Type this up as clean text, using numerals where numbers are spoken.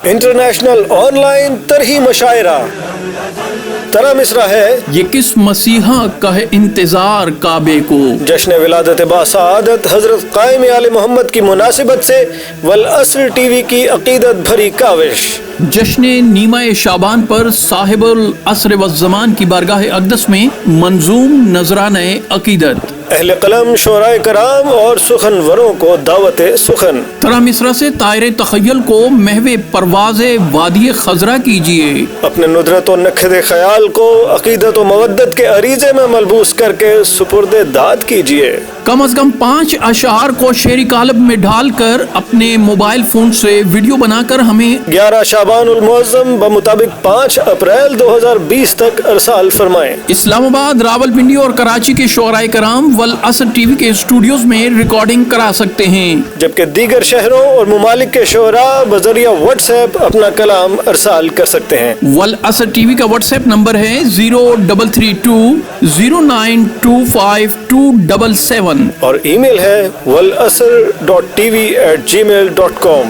International on line ترہی مشاعرہ. ترا مصرع ہے یہ کس مسیحا کا ہے انتظار کعبے کو. جشن ولادت باسعادت حضرت قائم آل محمد کی مناسبت سے والعصر ٹی وی کی عقیدت بھری کاوش. جشن نیمہ شعبان پر صاحب العصر والزمان کی بارگاہ اقدس میں منظوم نذرانہ عقیدت. اہل قلم شعراء کرام اور سخنوروں کو دعوت سخن. ترا مصرع سے طائر تخیل کو محو پرواز وادی خضرا کیجیے. اپنے ندرت و نکھد خیال کو عقیدت و مودت کے عریضے میں ملبوس کر کے سپرد داد کیجیے. کم از کم 5 اشعار کو شعری قالب میں ڈال کر اپنے موبائل فون سے ویڈیو بنا کر ہمیں 11 شعبان المعظم بمطابق 5 اپریل 2020 تک ارسال فرمائیں. اسلام آباد، راولپنڈی اور کراچی کے شعراء کرام والعصر ٹی وی کے اسٹوڈیوز میں ریکارڈنگ کرا سکتے ہیں، جبکہ دیگر شہروں اور ممالک کے شعراء بذریعہ واٹس ایپ اپنا کلام ارسال کر سکتے ہیں. والعصر ٹی وی کا واٹس ایپ نمبر ہے 0332 0925 اور ای میل ہے walasr.tv@gmail.com.